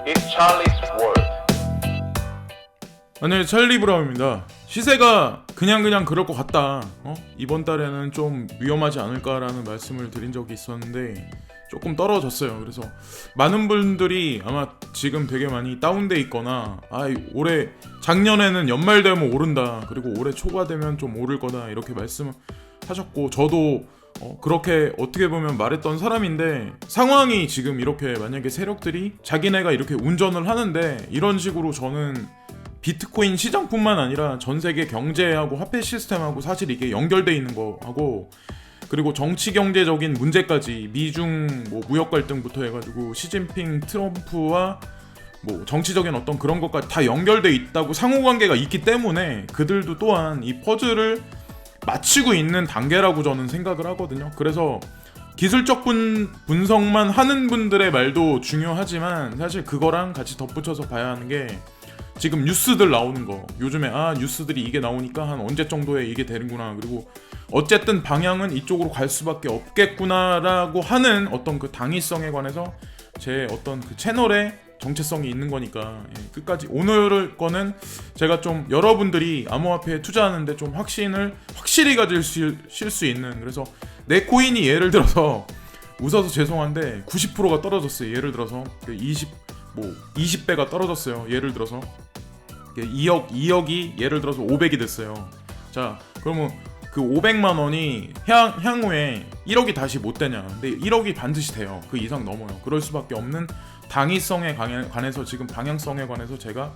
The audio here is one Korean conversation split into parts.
It's Charlie's World. 안녕하세요, 찰리 브라운입니다. 시세가 그냥 그럴 것 같다. 이번 달에는 좀 위험하지 않을까라는 말씀을 드린 적이 있었는데 조금 떨어졌어요. 그래서 많은 분들이 아마 지금 되게 많이 다운돼 있거나 올해 작년에는 연말 되면 오른다, 그리고 올해 초가 되면 좀 오를 거다, 이렇게 말씀하셨고, 저도 그렇게 어떻게 보면 말했던 사람인데, 상황이 지금 이렇게 만약에 세력들이 자기네가 이렇게 운전을 하는데, 이런 식으로 저는 비트코인 시장뿐만 아니라 전 세계 경제하고 화폐 시스템하고 사실 이게 연결돼 있는 거하고, 그리고 정치 경제적인 문제까지 미중 무역 갈등부터 해가지고 시진핑 트럼프와 정치적인 어떤 그런 것까지 다 연결돼 있다고, 상호관계가 있기 때문에 그들도 또한 이 퍼즐을 맞추고 있는 단계라고 저는 생각을 하거든요. 그래서 기술적 분석만 하는 분들의 말도 중요하지만, 사실 그거랑 같이 덧붙여서 봐야 하는 게 지금 뉴스들 나오는 거, 요즘에 뉴스들이 이게 나오니까 한 언제 정도에 이게 되는구나, 그리고 어쨌든 방향은 이쪽으로 갈 수밖에 없겠구나라고 하는 어떤 그 당위성에 관해서 제 어떤 그 채널에 정체성이 있는 거니까, 끝까지 오늘 거는 제가 좀 여러분들이 암호화폐에 투자하는데 좀 확실히 가지실 수 있는, 그래서 내 코인이 예를 들어서 웃어서 죄송한데 90%가 떨어졌어요. 예를 들어서 20배가 떨어졌어요. 예를 들어서 2억이 예를 들어서 500이 됐어요. 자, 그러면 그 500만 원이 향후에 1억이 다시 못 되냐? 근데 1억이 반드시 돼요. 그 이상 넘어요. 그럴 수밖에 없는 당위성에 관해서, 지금 방향성에 관해서 제가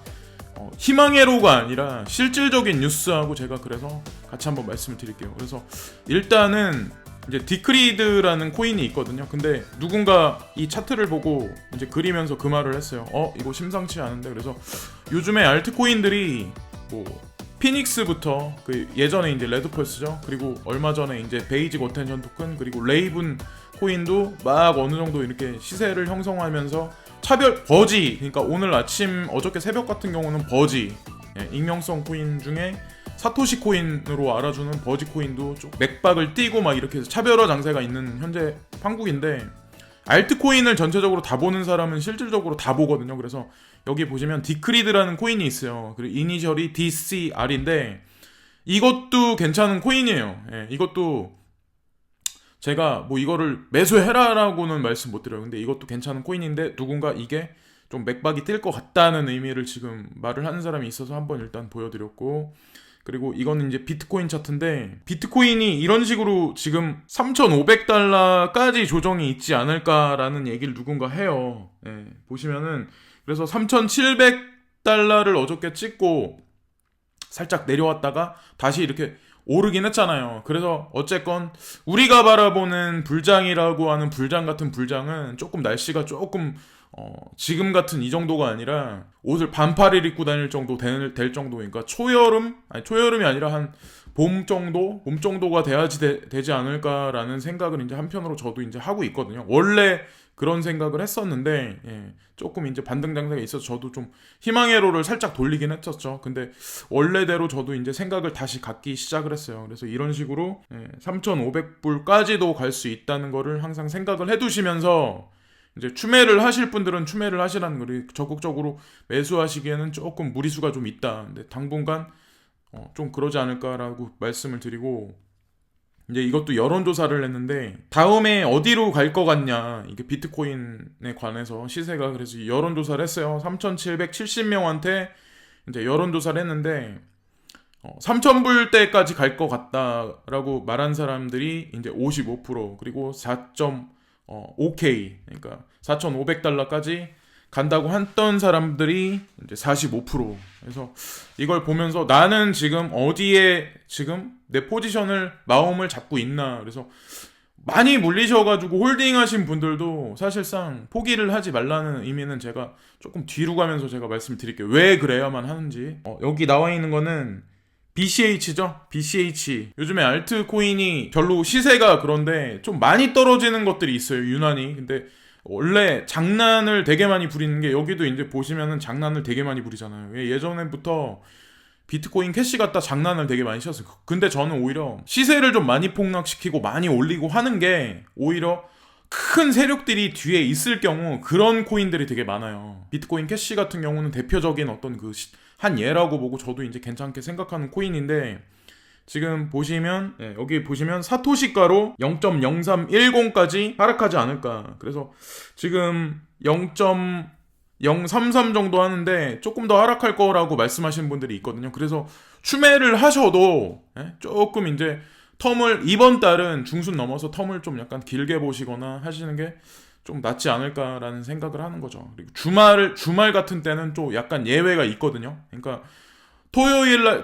희망회로가 아니라 실질적인 뉴스하고 제가 그래서 같이 한번 말씀을 드릴게요. 그래서 일단은 이제 디크리드라는 코인이 있거든요. 근데 누군가 이 차트를 보고 이제 그리면서 그 말을 했어요. 이거 심상치 않은데. 그래서 요즘에 알트코인들이 피닉스부터 그 예전에 이제 레드펄스죠. 그리고 얼마 전에 이제 베이직 어텐션 토큰, 그리고 레이븐 코인도 막 어느 정도 이렇게 시세를 형성하면서 차별 버지, 그러니까 오늘 아침 어저께 새벽 같은 경우는 버지, 익명성 코인 중에 사토시 코인으로 알아주는 버지 코인도 좀 맥박을 띄고 막 이렇게 해서 차별화 장세가 있는 현재 한국인데, 알트코인을 전체적으로 다 보는 사람은 실질적으로 다 보거든요. 그래서 여기 보시면 디크리드라는 코인이 있어요. 그리고 이니셜이 DCR인데 이것도 괜찮은 코인이에요. 이것도 제가 이거를 매수해라라고는 말씀 못 드려요. 근데 이것도 괜찮은 코인인데, 누군가 이게 좀 맥박이 뜰 것 같다는 의미를 지금 말을 하는 사람이 있어서 한번 일단 보여드렸고, 그리고 이거는 이제 비트코인 차트인데, 비트코인이 이런 식으로 지금 3,500달러까지 조정이 있지 않을까라는 얘기를 누군가 해요. 보시면은 그래서 3,700달러를 어저께 찍고 살짝 내려왔다가 다시 이렇게 오르긴 했잖아요. 그래서 어쨌건 우리가 바라보는 불장이라고 하는 불장 같은 불장은 조금 날씨가 조금 지금 같은 이 정도가 아니라 옷을 반팔을 입고 다닐 정도 될 정도니까, 초여름이 아니라 한 봄 정도가 되지 않을까라는 생각을 이제 한편으로 저도 이제 하고 있거든요. 원래 그런 생각을 했었는데, 조금 이제 반등 장세가 있어서 저도 좀 희망회로를 살짝 돌리긴 했었죠. 근데 원래대로 저도 이제 생각을 다시 갖기 시작을 했어요. 그래서 이런 식으로 3,500불까지도 갈 수 있다는 거를 항상 생각을 해두시면서, 이제 추매를 하실 분들은 추매를 하시라는 거를, 적극적으로 매수하시기에는 조금 무리수가 좀 있다. 근데 당분간 좀 그러지 않을까라고 말씀을 드리고, 이제 이것도 여론조사를 했는데 다음에 어디로 갈 것 같냐, 이게 비트코인에 관해서 시세가, 그래서 여론조사를 했어요. 3,770명한테 이제 여론조사를 했는데 3,000불대까지 갈 것 같다라고 말한 사람들이 이제 55%, 그리고 4.5K, 그러니까 4,500달러까지 간다고 했던 사람들이 이제 45%. 그래서 이걸 보면서 나는 지금 어디에 지금 내 포지션을, 마음을 잡고 있나. 그래서 많이 물리셔가지고 홀딩하신 분들도 사실상 포기를 하지 말라는 의미는 제가 조금 뒤로 가면서 제가 말씀드릴게요. 왜 그래야만 하는지. 여기 나와 있는 거는 BCH죠? BCH. 요즘에 알트코인이 별로 시세가 그런데 좀 많이 떨어지는 것들이 있어요, 유난히. 근데 원래 장난을 되게 많이 부리는 게, 여기도 이제 보시면은 장난을 되게 많이 부리잖아요. 예전에부터 비트코인 캐시 갖다 장난을 되게 많이 쳤어요. 근데 저는 오히려 시세를 좀 많이 폭락시키고 많이 올리고 하는 게 오히려 큰 세력들이 뒤에 있을 경우 그런 코인들이 되게 많아요. 비트코인 캐시 같은 경우는 대표적인 어떤 한 예라고 보고 저도 이제 괜찮게 생각하는 코인인데, 지금 보시면 여기 보시면 사토시가로 0.0310까지 하락하지 않을까. 그래서 지금 0.033 정도 하는데 조금 더 하락할 거라고 말씀하시는 분들이 있거든요. 그래서 추매를 하셔도 조금 이제 텀을, 이번 달은 중순 넘어서 텀을 좀 약간 길게 보시거나 하시는 게 좀 낫지 않을까라는 생각을 하는 거죠. 그리고 주말 같은 때는 좀 약간 예외가 있거든요. 그러니까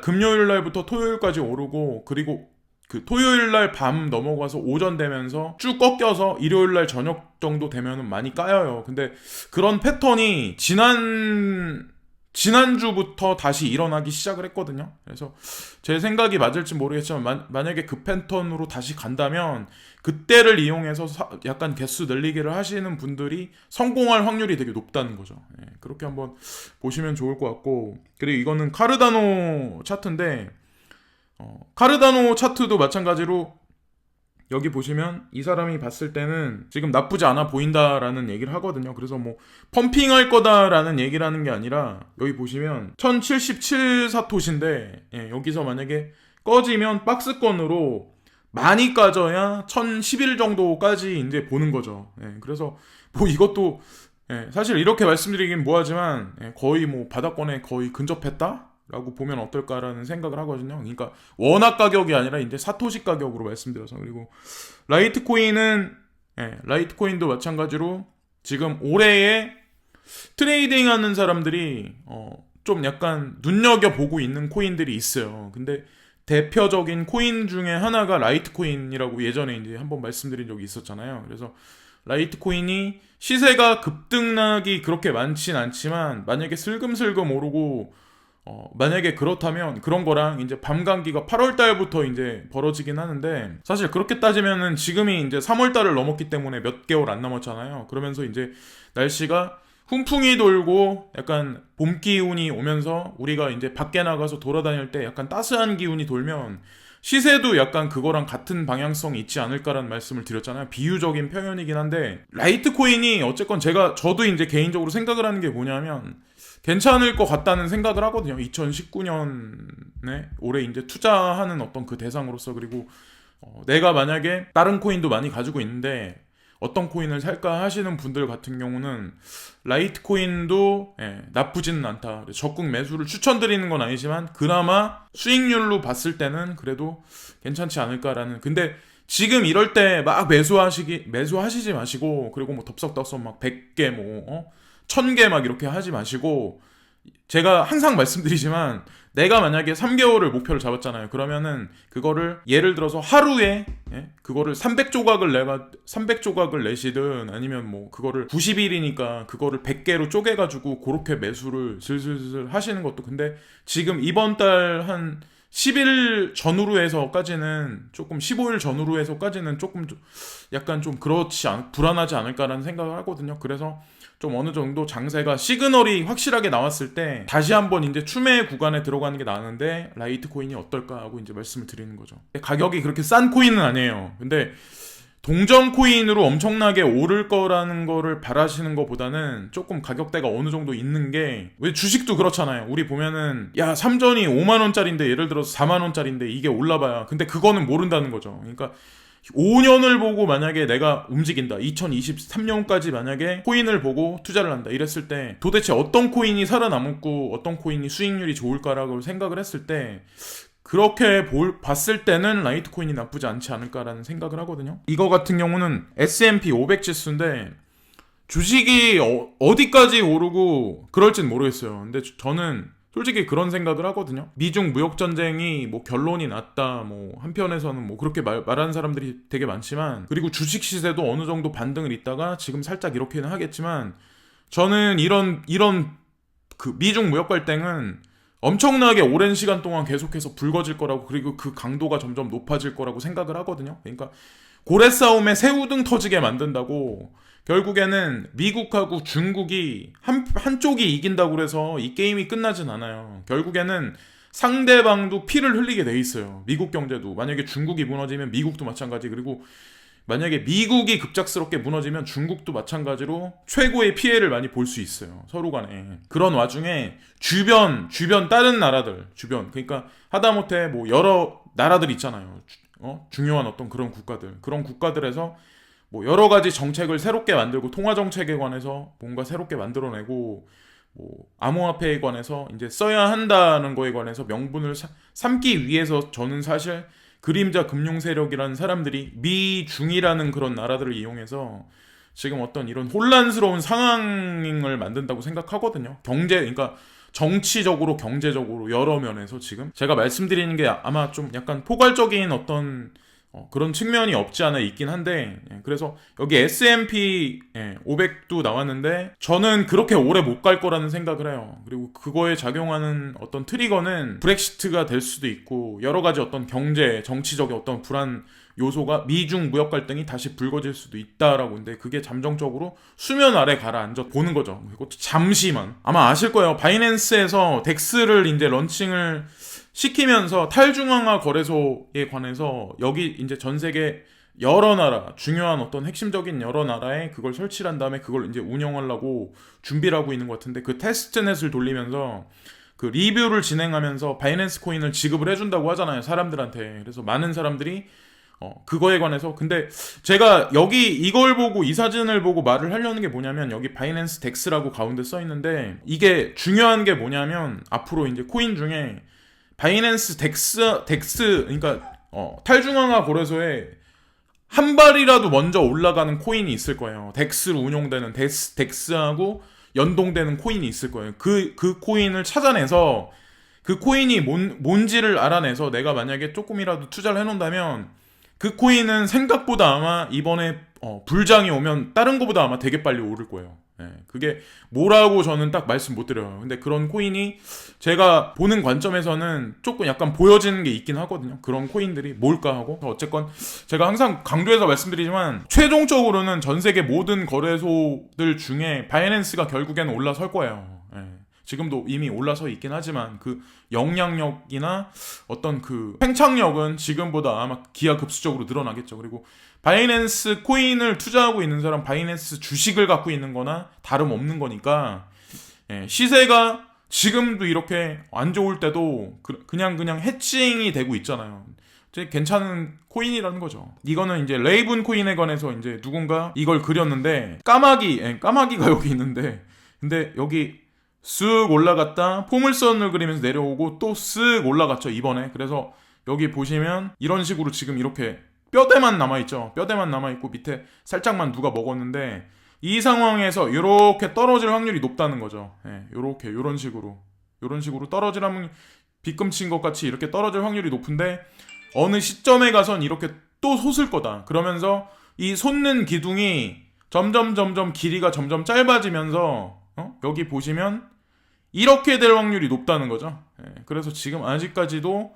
금요일 날부터 토요일까지 오르고, 그리고 그 토요일 날 밤 넘어가서 오전 되면서 쭉 꺾여서 일요일 날 저녁 정도 되면은 많이 까여요. 근데 그런 패턴이 지난주부터 다시 일어나기 시작을 했거든요. 그래서 제 생각이 맞을지 모르겠지만 만약에 그 패턴으로 다시 간다면 그때를 이용해서 약간 개수 늘리기를 하시는 분들이 성공할 확률이 되게 높다는 거죠. 그렇게 한번 보시면 좋을 것 같고, 그리고 이거는 카르다노 차트인데 카르다노 차트도 마찬가지로 여기 보시면 이 사람이 봤을 때는 지금 나쁘지 않아 보인다라는 얘기를 하거든요. 그래서 뭐 펌핑할 거다라는 얘기를 하는 게 아니라, 여기 보시면 1077 사토시인데 여기서 만약에 꺼지면 박스권으로 많이 까져야 1011 정도까지 이제 보는 거죠. 그래서 뭐 이것도 사실 이렇게 말씀드리긴 뭐하지만 거의 뭐 바닥권에 거의 근접했다? 라고 보면 어떨까라는 생각을 하거든요. 그러니까 원화 가격이 아니라 이제 사토시 가격으로 말씀드려서. 그리고 라이트코인도 마찬가지로 지금 올해에 트레이딩 하는 사람들이 좀 약간 눈여겨보고 있는 코인들이 있어요. 근데 대표적인 코인 중에 하나가 라이트코인이라고 예전에 이제 한번 말씀드린 적이 있었잖아요. 그래서 라이트코인이 시세가 급등락이 그렇게 많진 않지만 만약에 슬금슬금 오르고 만약에 그렇다면 그런 거랑 이제 밤감기가 8월 달부터 이제 벌어지긴 하는데, 사실 그렇게 따지면은 지금이 이제 3월 달을 넘었기 때문에 몇 개월 안 남았잖아요. 그러면서 이제 날씨가 훈풍이 돌고 약간 봄 기운이 오면서 우리가 이제 밖에 나가서 돌아다닐 때 약간 따스한 기운이 돌면 시세도 약간 그거랑 같은 방향성이 있지 않을까라는 말씀을 드렸잖아요. 비유적인 표현이긴 한데, 라이트코인이 어쨌건 저도 이제 개인적으로 생각을 하는 게 뭐냐면 괜찮을 것 같다는 생각을 하거든요. 2019년에 올해 이제 투자하는 어떤 그 대상으로서. 그리고 내가 만약에 다른 코인도 많이 가지고 있는데 어떤 코인을 살까 하시는 분들 같은 경우는 라이트코인도 나쁘지는 않다. 적극 매수를 추천드리는 건 아니지만 그나마 수익률로 봤을 때는 그래도 괜찮지 않을까라는. 근데 지금 이럴 때 막 매수하시지 마시고, 그리고 뭐 덥석덥석 막 100개 뭐 1000개 막 이렇게 하지 마시고, 제가 항상 말씀드리지만 내가 만약에 3개월을 목표를 잡았잖아요. 그러면은 그거를 예를 들어서 하루에 그거를 300조각을 내시든, 아니면 뭐 그거를 90일이니까 그거를 100개로 쪼개가지고 그렇게 매수를 슬슬슬 하시는 것도. 근데 지금 이번 달 한 10일 전후로 해서까지는 조금, 15일 전후로 해서까지는 조금 약간 좀 불안하지 않을까라는 생각을 하거든요. 그래서 좀 어느 정도 장세가 시그널이 확실하게 나왔을 때 다시 한번 이제 추매 구간에 들어가는 게 나는데 라이트코인이 어떨까 하고 이제 말씀을 드리는 거죠. 가격이 그렇게 싼 코인은 아니에요. 근데 동전 코인으로 엄청나게 오를 거라는 거를 바라시는 것보다는 조금 가격대가 어느 정도 있는 게, 왜 주식도 그렇잖아요. 우리 보면은 야, 삼전이 5만원짜리인데 예를 들어서 4만원짜리인데 이게 올라봐야, 근데 그거는 모른다는 거죠. 그러니까 5년을 보고 만약에 내가 움직인다, 2023년까지 만약에 코인을 보고 투자를 한다 이랬을 때 도대체 어떤 코인이 살아남고 어떤 코인이 수익률이 좋을까라고 생각을 했을 때, 그렇게 봤을 때는 라이트코인이 나쁘지 않지 않을까라는 생각을 하거든요. 이거 같은 경우는 S&P 500 지수인데 주식이 어디까지 오르고 그럴진 모르겠어요. 근데 저는 솔직히 그런 생각을 하거든요. 미중 무역 전쟁이 뭐 결론이 났다, 뭐 한편에서는 뭐 그렇게 말하는 사람들이 되게 많지만, 그리고 주식 시세도 어느 정도 반등을 있다가 지금 살짝 이렇게는 하겠지만, 저는 이런 그 미중 무역 갈등은 엄청나게 오랜 시간 동안 계속해서 불거질 거라고, 그리고 그 강도가 점점 높아질 거라고 생각을 하거든요. 그러니까 고래 싸움에 새우등 터지게 만든다고, 결국에는 미국하고 중국이 한쪽이 이긴다고 해서 이 게임이 끝나진 않아요. 결국에는 상대방도 피를 흘리게 돼 있어요. 미국 경제도 만약에 중국이 무너지면 미국도 마찬가지. 그리고 만약에 미국이 급작스럽게 무너지면 중국도 마찬가지로 최고의 피해를 많이 볼 수 있어요. 서로 간에. 그런 와중에 주변 다른 나라들, 그러니까 하다못해 뭐 여러 나라들 있잖아요. 중요한 어떤 그런 국가들에서 뭐 여러 가지 정책을 새롭게 만들고, 통화 정책에 관해서 뭔가 새롭게 만들어내고, 뭐 암호화폐에 관해서 이제 써야 한다는 거에 관해서 명분을 삼기 위해서, 저는 사실 그림자 금융 세력이라는 사람들이 미중이라는 그런 나라들을 이용해서 지금 어떤 이런 혼란스러운 상황을 만든다고 생각하거든요. 그러니까 정치적으로, 경제적으로 여러 면에서 지금 제가 말씀드리는 게 아마 좀 약간 포괄적인 어떤 그런 측면이 없지 않아 있긴 한데, 그래서 여기 S&P 500도 나왔는데 저는 그렇게 오래 못 갈 거라는 생각을 해요. 그리고 그거에 작용하는 어떤 트리거는 브렉시트가 될 수도 있고, 여러 가지 어떤 경제, 정치적인 어떤 불안 요소가, 미중 무역 갈등이 다시 불거질 수도 있다라고. 근데 그게 잠정적으로 수면 아래 가라앉아 보는 거죠. 그것도 잠시만. 아마 아실 거예요. 바이낸스에서 덱스를 이제 런칭을 시키면서 탈중앙화 거래소에 관해서 여기 이제 전 세계 여러 나라, 중요한 어떤 핵심적인 여러 나라에 그걸 설치한 다음에 그걸 이제 운영하려고 준비를 하고 있는 것 같은데, 그 테스트넷을 돌리면서 그 리뷰를 진행하면서 바이낸스 코인을 지급을 해준다고 하잖아요, 사람들한테. 그래서 많은 사람들이 그거에 관해서, 근데 제가 여기 이걸 보고, 이 사진을 보고 말을 하려는 게 뭐냐면, 여기 바이낸스 덱스라고 가운데 써 있는데, 이게 중요한 게 뭐냐면, 앞으로 이제 코인 중에 바이낸스 덱스, 그러니까 탈중앙화 거래소에 한 발이라도 먼저 올라가는 코인이 있을 거예요. 덱스로 운용되는 덱스하고 연동되는 코인이 있을 거예요. 그 코인을 찾아내서, 그 코인이 뭔지를 알아내서 내가 만약에 조금이라도 투자를 해놓는다면, 그 코인은 생각보다 아마 이번에 불장이 오면 다른 거보다 아마 되게 빨리 오를 거예요. 그게 뭐라고 저는 딱 말씀 못 드려요. 근데 그런 코인이 제가 보는 관점에서는 조금 약간 보여지는 게 있긴 하거든요. 그런 코인들이 뭘까 하고. 어쨌건 제가 항상 강조해서 말씀드리지만, 최종적으로는 전 세계 모든 거래소들 중에 바이낸스가 결국에는 올라설 거예요. 지금도 이미 올라서 있긴 하지만 그 영향력이나 어떤 그 팽창력은 지금보다 아마 기하급수적으로 늘어나겠죠. 그리고 바이낸스 코인을 투자하고 있는 사람, 바이낸스 주식을 갖고 있는 거나 다름없는 거니까, 시세가 지금도 이렇게 안 좋을 때도 그냥 해칭이 되고 있잖아요. 괜찮은 코인이라는 거죠. 이거는 이제 레이븐 코인에 관해서 이제 누군가 이걸 그렸는데, 까마귀가 여기 있는데, 근데 여기 쓱 올라갔다 포물선을 그리면서 내려오고 또 쓱 올라갔죠, 이번에. 그래서 여기 보시면 이런 식으로 지금 이렇게 뼈대만 남아있죠. 뼈대만 남아있고 밑에 살짝만 누가 먹었는데, 이 상황에서 이렇게 떨어질 확률이 높다는 거죠. 이런 식으로 떨어질 확률, 빗금친 것 같이 이렇게 떨어질 확률이 높은데, 어느 시점에 가선 이렇게 또 솟을 거다. 그러면서 이 솟는 기둥이 점점 길이가 점점 짧아지면서 여기 보시면 이렇게 될 확률이 높다는 거죠. 그래서 지금 아직까지도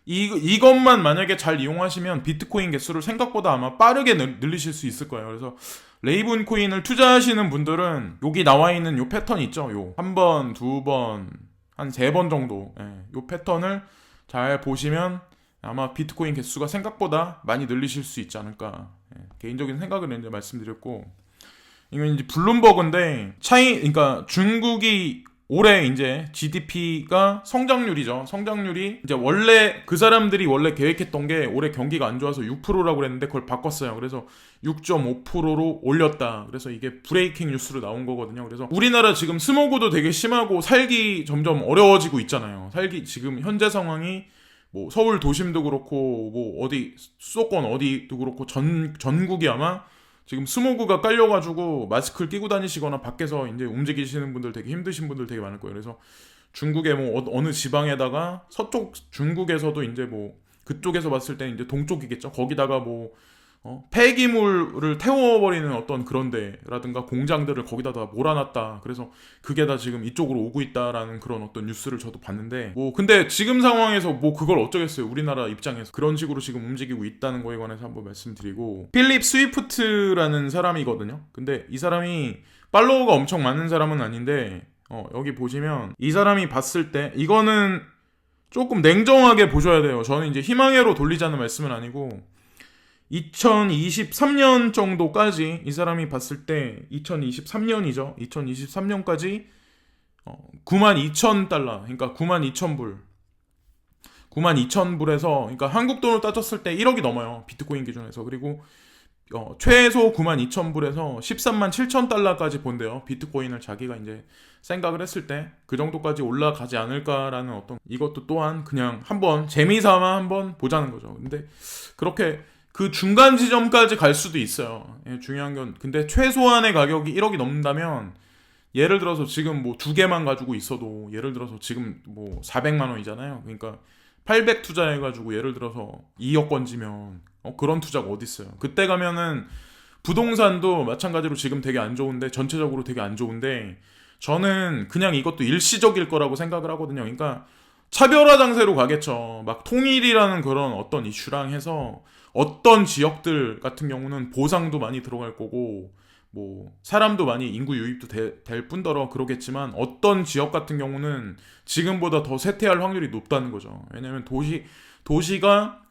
이것만 만약에 잘 이용하시면 비트코인 개수를 생각보다 아마 빠르게 늘리실 수 있을 거예요. 그래서 레이븐 코인을 투자하시는 분들은 여기 나와 있는 요 패턴 있죠. 요 한 번, 두 번, 한 세 번 정도, 요 패턴을 잘 보시면 아마 비트코인 개수가 생각보다 많이 늘리실 수 있지 않을까. 개인적인 생각을 이제 말씀드렸고, 이건 이제 블룸버그인데, 그러니까 중국이 올해 이제 GDP가 성장률이죠. 성장률이 이제 원래 그 사람들이 원래 계획했던 게 올해 경기가 안 좋아서 6%라고 그랬는데 그걸 바꿨어요. 그래서 6.5%로 올렸다. 그래서 이게 브레이킹 뉴스로 나온 거거든요. 그래서 우리나라 지금 스모그도 되게 심하고 살기 점점 어려워지고 있잖아요. 지금 현재 상황이 뭐 서울 도심도 그렇고 뭐 어디 수도권 어디도 그렇고 전국이 아마 지금 스모그가 깔려가지고 마스크를 끼고 다니시거나 밖에서 이제 움직이시는 분들 되게 힘드신 분들 되게 많을 거예요. 그래서 중국의 뭐 어느 지방에다가 서쪽 중국에서도 이제 뭐 그쪽에서 봤을 때는 이제 동쪽이겠죠. 거기다가 뭐 폐기물을 태워버리는 어떤 그런 데라든가 공장들을 거기다 다 몰아놨다. 그래서 그게 다 지금 이쪽으로 오고 있다라는 그런 어떤 뉴스를 저도 봤는데, 뭐 근데 지금 상황에서 뭐 그걸 어쩌겠어요. 우리나라 입장에서 그런 식으로 지금 움직이고 있다는 거에 관해서 한번 말씀드리고, 필립 스위프트라는 사람이거든요. 근데 이 사람이 팔로워가 엄청 많은 사람은 아닌데, 여기 보시면 이 사람이 봤을 때 이거는 조금 냉정하게 보셔야 돼요. 저는 이제 희망회로 돌리자는 말씀은 아니고, 2023년 정도까지 이 사람이 봤을 때 2023년이죠. 2023년까지 92,000달러, 그러니까 92,000불. 92,000불에서, 그러니까 한국 돈으로 따졌을 때 1억이 넘어요. 비트코인 기준에서. 그리고 최소 92,000불에서 13만 7천 달러까지 본대요. 비트코인을 자기가 이제 생각을 했을 때 그 정도까지 올라가지 않을까라는 어떤, 이것도 또한 그냥 한번 재미삼아 한번 보자는 거죠. 근데 그렇게 그 중간 지점까지 갈 수도 있어요. 예, 중요한 건 근데 최소한의 가격이 1억이 넘는다면, 예를 들어서 지금 뭐 두 개만 가지고 있어도, 예를 들어서 지금 뭐 400만 원이잖아요. 그러니까 800 투자해가지고 예를 들어서 2억 건지면 그런 투자가 어디 있어요. 그때 가면은 부동산도 마찬가지로 지금 되게 안 좋은데, 전체적으로 되게 안 좋은데, 저는 그냥 이것도 일시적일 거라고 생각을 하거든요. 그러니까 차별화 장세로 가겠죠. 막 통일이라는 그런 어떤 이슈랑 해서 어떤 지역들 같은 경우는 보상도 많이 들어갈 거고, 뭐 사람도 많이 인구 유입도 될 뿐더러 그러겠지만, 어떤 지역 같은 경우는 지금보다 더 쇠퇴할 확률이 높다는 거죠. 왜냐면 도시가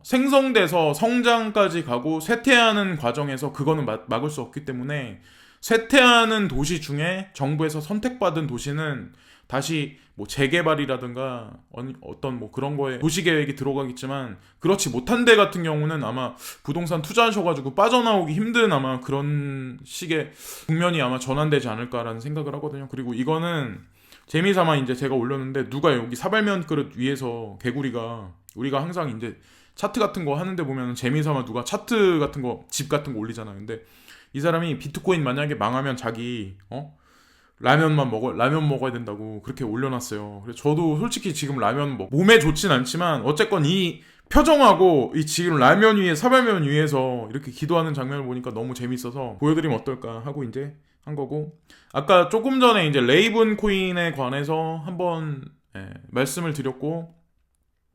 생성돼서 성장까지 가고 쇠퇴하는 과정에서 그거는 막을 수 없기 때문에, 쇠퇴하는 도시 중에 정부에서 선택받은 도시는 다시 뭐 재개발이라든가 어떤 뭐 그런 거에 도시계획이 들어가겠지만, 그렇지 못한 데 같은 경우는 아마 부동산 투자하셔가지고 빠져나오기 힘든 아마 그런 식의 국면이 아마 전환되지 않을까라는 생각을 하거든요. 그리고 이거는 재미삼아 이제 제가 올렸는데, 누가 여기 사발면 그릇 위에서 개구리가, 우리가 항상 이제 차트 같은 거 하는데 보면 재미삼아 누가 차트 같은 거, 집 같은 거 올리잖아요. 근데 이 사람이 비트코인 만약에 망하면 자기 라면 먹어야 된다고 그렇게 올려놨어요. 그래서 저도 솔직히 지금 라면 몸에 좋진 않지만, 어쨌건 이 표정하고 이 지금 라면 위에, 사발면 위에서 이렇게 기도하는 장면을 보니까 너무 재밌어서 보여드리면 어떨까 하고 이제 한 거고, 아까 조금 전에 이제 레이븐 코인에 관해서 한번 말씀을 드렸고,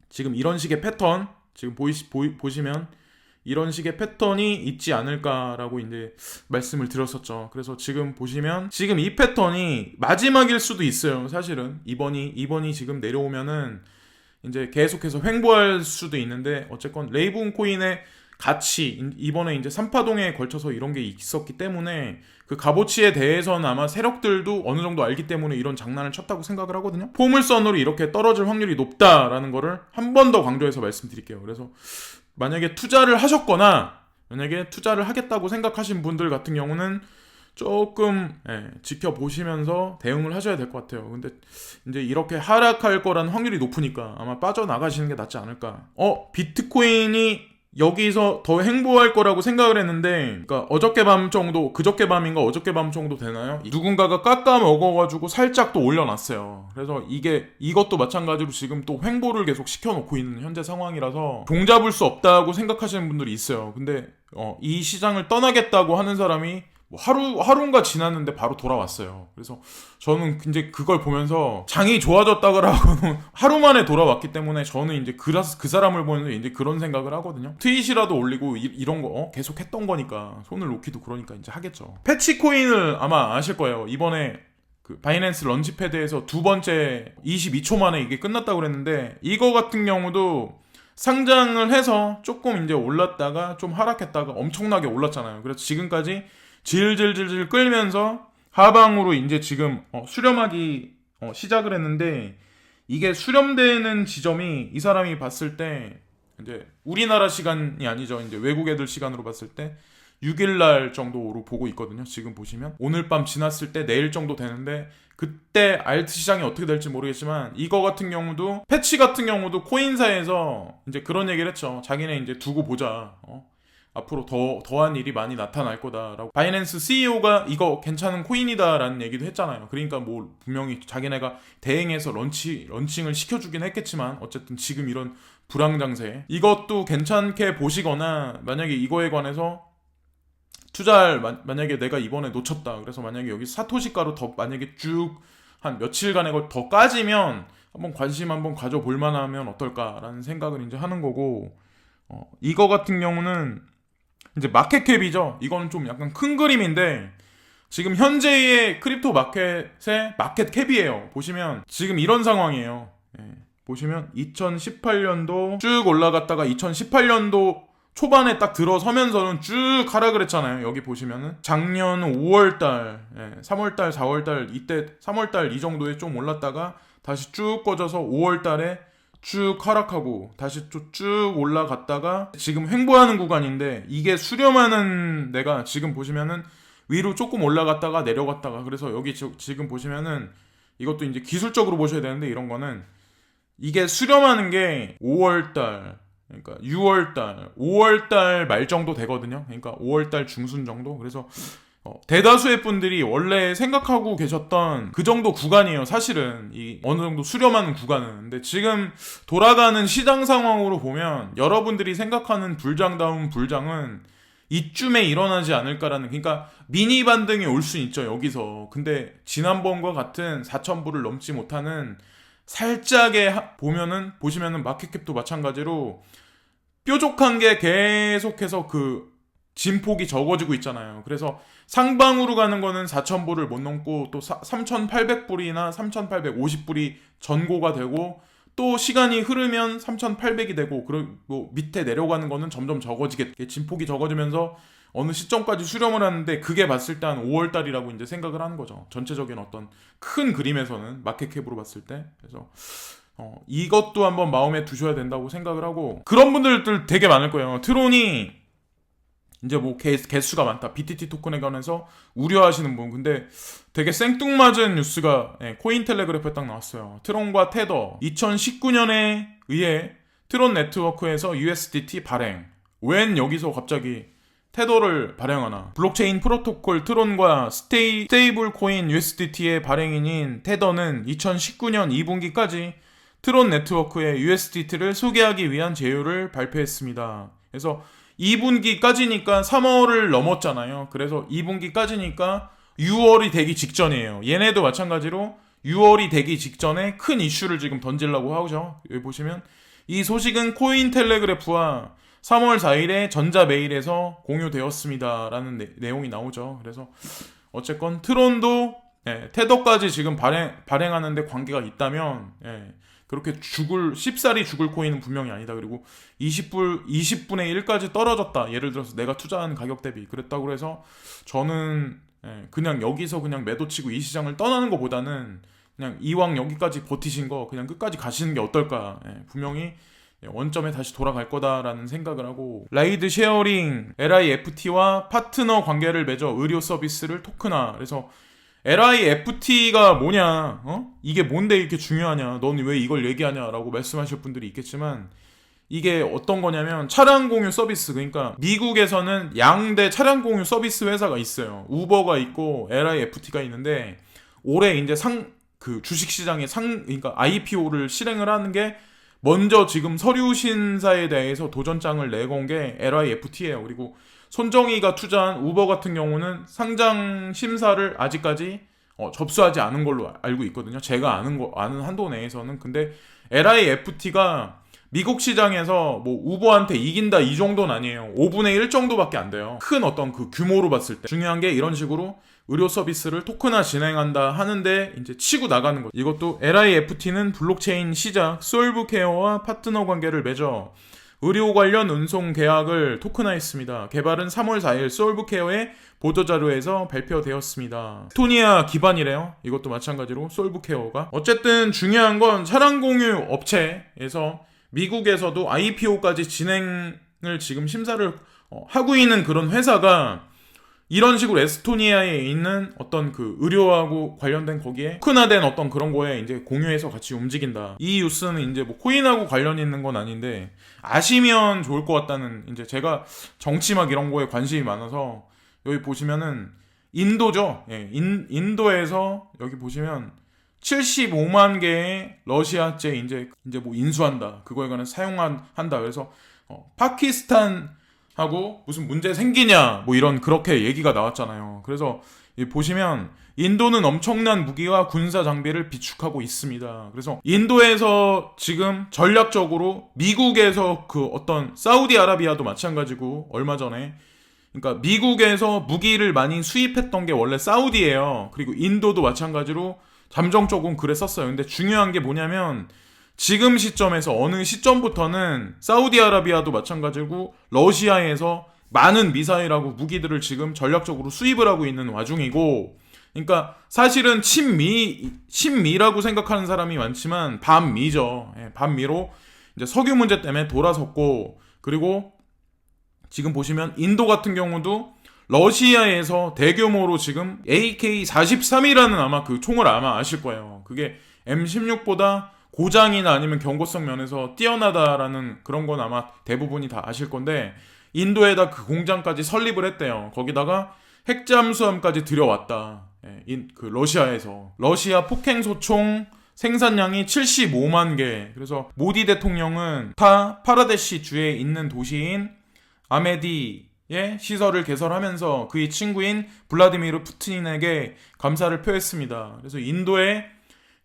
지금 이런 식의 패턴, 지금 보시면 이런 식의 패턴이 있지 않을까라고 이제 말씀을 드렸었죠. 그래서 지금 보시면 지금 이 패턴이 마지막일 수도 있어요. 사실은 이번이 지금 내려오면은 이제 계속해서 횡보할 수도 있는데, 어쨌건 레이븐 코인의 가치, 이번에 이제 3파동에 걸쳐서 이런 게 있었기 때문에 그 값어치에 대해서는 아마 세력들도 어느 정도 알기 때문에 이런 장난을 쳤다고 생각을 하거든요. 포물선으로 이렇게 떨어질 확률이 높다라는 거를 한 번 더 강조해서 말씀드릴게요. 그래서 만약에 투자를 하셨거나, 만약에 투자를 하겠다고 생각하신 분들 같은 경우는 조금 지켜보시면서 대응을 하셔야 될 것 같아요. 근데 이제 이렇게 하락할 거라는 확률이 높으니까 아마 빠져나가시는 게 낫지 않을까. 비트코인이 여기서 더 행보할 거라고 생각을 했는데, 그러니까 어저께 밤 정도, 그저께 밤인가 어저께 밤 정도 되나요? 누군가가 깎아 먹어가지고 살짝 또 올려놨어요. 그래서 이것도 마찬가지로 지금 또 횡보를 계속 시켜놓고 있는 현재 상황이라서 종잡을 수 없다고 생각하시는 분들이 있어요. 근데 이 시장을 떠나겠다고 하는 사람이 뭐 하루인가 지났는데 바로 돌아왔어요. 그래서 저는 이제 그걸 보면서 장이 좋아졌다고는 하루 만에 돌아왔기 때문에, 저는 이제 그 사람을 보면서 이제 그런 생각을 하거든요. 트윗이라도 올리고 이런 거 계속 했던 거니까, 손을 놓기도 그러니까 이제 하겠죠. 패치코인을 아마 아실 거예요. 이번에 그 바이낸스 런치패드에서 두 번째 22초 만에 이게 끝났다고 그랬는데, 이거 같은 경우도 상장을 해서 조금 이제 올랐다가 좀 하락했다가 엄청나게 올랐잖아요. 그래서 지금까지 질질질질 끌면서 하방으로 이제 지금 수렴하기 시작을 했는데, 이게 수렴되는 지점이 이 사람이 봤을 때 이제 우리나라 시간이 아니죠. 이제 외국 애들 시간으로 봤을 때 6일날 정도로 보고 있거든요. 지금 보시면 오늘 밤 지났을 때 내일 정도 되는데, 그때 알트 시장이 어떻게 될지 모르겠지만, 이거 같은 경우도, 패치 같은 경우도 코인사에서 이제 그런 얘기를 했죠. 자기네 이제 두고 보자. 앞으로 더한 일이 많이 나타날 거다라고. 바이낸스 CEO가 이거 괜찮은 코인이다라는 얘기도 했잖아요. 그러니까 뭐 분명히 자기네가 대행해서 런칭을 시켜주긴 했겠지만, 어쨌든 지금 이런 불황장세, 이것도 괜찮게 보시거나, 만약에 이거에 관해서 투자를 만약에 내가 이번에 놓쳤다, 그래서 만약에 여기 사토시가로 더 만약에 쭉 한 며칠간의 걸 더 까지면 한번 관심 한번 가져볼 만하면 어떨까라는 생각을 이제 하는 거고, 이거 같은 경우는 이제 마켓캡이죠. 이거는 좀 약간 큰 그림인데, 지금 현재의 크립토 마켓의 마켓캡이에요. 보시면 지금 이런 상황이에요. 보시면 2018년도 쭉 올라갔다가 2018년도 초반에 딱 들어서면서는 쭉 하락을 했잖아요. 여기 보시면은 작년 5월달, 3월달, 4월달 이때 3월달 이 정도에 좀 올랐다가 다시 쭉 꺼져서 5월달에 쭉 하락하고 다시 쭉 올라갔다가 지금 횡보하는 구간인데, 이게 수렴하는 데가 지금 보시면은 위로 조금 올라갔다가 내려갔다가, 그래서 여기 지금 보시면은 이것도 이제 기술적으로 보셔야 되는데, 이런 거는 이게 수렴하는 게 5월달, 그러니까 6월달, 5월달 말 정도 되거든요. 그러니까 5월달 중순 정도. 그래서 대다수의 분들이 원래 생각하고 계셨던 그 정도 구간이에요. 사실은 이 어느 정도 수렴하는 구간은. 근데 지금 돌아가는 시장 상황으로 보면 여러분들이 생각하는 불장다운 불장은 이쯤에 일어나지 않을까라는, 그러니까 미니 반등이 올 수 있죠, 여기서. 근데 지난번과 같은 4,000불을 넘지 못하는 살짝의 보시면은 마켓캡도 마찬가지로 뾰족한 게 계속해서 그 진폭이 적어지고 있잖아요. 그래서 상방으로 가는 거는 4,000불을 못 넘고 또 3,800불이나 3,850불이 전고가 되고, 또 시간이 흐르면 3,800이 되고, 그리고 밑에 내려가는 거는 점점 적어지게, 진폭이 적어지면서 어느 시점까지 수렴을 하는데, 그게 봤을 때 한 5월달이라고 이제 생각을 하는 거죠. 전체적인 어떤 큰 그림에서는 마켓캡으로 봤을 때. 그래서 이것도 한번 마음에 두셔야 된다고 생각을 하고, 그런 분들들 되게 많을 거예요. 트론이 이제 뭐 개수가 많다, BTT 토큰에 관해서 우려하시는 분. 근데 되게 생뚱맞은 뉴스가 코인텔레그래프에 딱 나왔어요. 트론과 테더 2019년에 의해 트론 네트워크에서 USDT 발행. 웬 여기서 갑자기 테더를 발행하나. 블록체인 프로토콜 트론과 스테이블 코인 USDT의 발행인인 테더는 2019년 2분기까지 트론 네트워크에 USDT를 소개하기 위한 제휴를 발표했습니다. 그래서 2분기까지니까 3월을 넘었잖아요. 그래서 2분기까지니까 6월이 되기 직전이에요. 얘네도 마찬가지로 6월이 되기 직전에 큰 이슈를 지금 던지려고 하죠. 여기 보시면 이 소식은 코인텔레그래프와 3월 4일에 전자메일에서 공유되었습니다 라는 내용이 나오죠. 그래서 어쨌건 트론도 테더까지 지금 발행하는데 관계가 있다면, 그렇게 쉽사리 죽을 코인은 분명히 아니다. 그리고 20분의 1까지 떨어졌다, 예를 들어서 내가 투자한 가격 대비 그랬다고 해서 저는 그냥 여기서 그냥 매도치고 이 시장을 떠나는 것보다는 그냥 이왕 여기까지 버티신 거 그냥 끝까지 가시는 게 어떨까. 분명히 원점에 다시 돌아갈 거다라는 생각을 하고, 라이드 쉐어링 LIFT와 파트너 관계를 맺어 의료 서비스를 토큰화. 그래서 LIFT가 뭐냐, 이게 뭔데 이렇게 중요하냐, 넌 왜 이걸 얘기하냐라고 말씀하실 분들이 있겠지만, 이게 어떤 거냐면 차량 공유 서비스. 그러니까 미국에서는 양대 차량 공유 서비스 회사가 있어요. 우버가 있고 LIFT가 있는데, 올해 이제 그 주식시장에 그러니까 IPO를 실행을 하는 게, 먼저 지금 서류 신사에 대해서 도전장을 내건 게 LIFT예요. 그리고 손정희가 투자한 우버 같은 경우는 상장 심사를 아직까지 접수하지 않은 걸로 알고 있거든요. 제가 아는 한도 내에서는. 근데 LIFT가 미국 시장에서 뭐 우버한테 이긴다 이 정도는 아니에요. 5분의 1 정도밖에 안 돼요. 큰 어떤 그 규모로 봤을 때. 중요한 게 이런 식으로 의료 서비스를 토큰화 진행한다 하는데 이제 치고 나가는 거죠. 이것도 LIFT는 블록체인 시작 솔브케어와 파트너 관계를 맺어 의료 관련 운송 계약을 토큰화했습니다. 개발은 3월 4일 솔브케어의 보도자료에서 발표되었습니다. 에스토니아 기반이래요. 이것도 마찬가지로 솔브케어가. 어쨌든 중요한 건 차량 공유 업체에서 미국에서도 IPO까지 진행을 지금 심사를 하고 있는 그런 회사가 이런 식으로 에스토니아에 있는 어떤 그 의료하고 관련된 거기에 토큰화된 어떤 그런 거에 이제 공유해서 같이 움직인다. 이 뉴스는 이제 뭐 코인하고 관련이 있는 건 아닌데 아시면 좋을 것 같다는, 이제 제가 정치막 이런 거에 관심이 많아서 여기 보시면은 인도죠. 인도에서 여기 보시면 75만 개의 러시아제 이제 뭐 인수한다. 그거에 관해 사용한다. 그래서 파키스탄 하고 무슨 문제 생기냐 뭐 이런 그렇게 얘기가 나왔잖아요. 그래서 보시면 인도는 엄청난 무기와 군사 장비를 비축하고 있습니다. 그래서 인도에서 지금 전략적으로 미국에서 그 어떤 사우디아라비아도 마찬가지고, 얼마 전에 그러니까 미국에서 무기를 많이 수입했던 게 원래 사우디예요. 그리고 인도도 마찬가지로 잠정적으로 그랬었어요. 근데 중요한 게 뭐냐면 지금 시점에서 어느 시점부터는 사우디아라비아도 마찬가지고 러시아에서 많은 미사일하고 무기들을 지금 전략적으로 수입을 하고 있는 와중이고, 그러니까 사실은 친미라고 생각하는 사람이 많지만 반미죠. 예, 반미로 이제 석유 문제 때문에 돌아섰고, 그리고 지금 보시면 인도 같은 경우도 러시아에서 대규모로 지금 AK-43이라는 아마 그 총을 아마 아실 거예요. 그게 M16보다 고장이나 아니면 경고성 면에서 뛰어나다라는 그런 건 아마 대부분이 다 아실 건데, 인도에다 그 공장까지 설립을 했대요. 거기다가 핵잠수함까지 들여왔다. 그 러시아에서. 러시아 폭행소총 생산량이 75만 개. 그래서 모디 대통령은 파라데시 주에 있는 도시인 아메디의 시설을 개설하면서 그의 친구인 블라디미르 푸틴에게 감사를 표했습니다. 그래서 인도에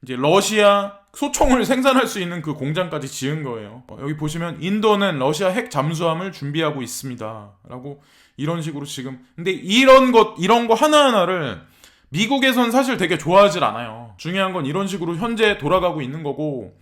이제 러시아 소총을 생산할 수 있는 그 공장까지 지은 거예요. 여기 보시면 인도는 러시아 핵 잠수함을 준비하고 있습니다. 라고 이런 식으로 지금. 근데 이런 거 하나하나를 미국에선 사실 되게 좋아하질 않아요. 중요한 건 이런 식으로 현재 돌아가고 있는 거고,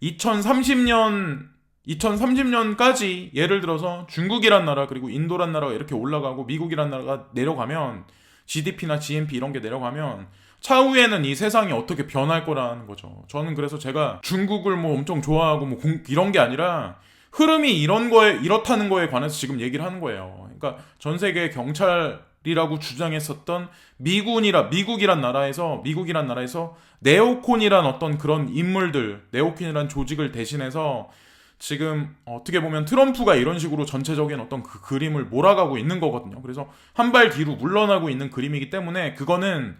2030년까지 예를 들어서 중국이란 나라 그리고 인도란 나라가 이렇게 올라가고 미국이란 나라가 내려가면, GDP나 GNP 이런 게 내려가면 차후에는 이 세상이 어떻게 변할 거라는 거죠. 저는 그래서 제가 중국을 뭐 엄청 좋아하고 뭐 이런 게 아니라 흐름이 이렇다는 거에 관해서 지금 얘기를 하는 거예요. 그러니까 전 세계 경찰이라고 주장했었던 미국이란 나라에서 네오콘이란 어떤 그런 인물들, 네오콘이란 조직을 대신해서 지금 어떻게 보면 트럼프가 이런 식으로 전체적인 어떤 그 그림을 몰아가고 있는 거거든요. 그래서 한 발 뒤로 물러나고 있는 그림이기 때문에 그거는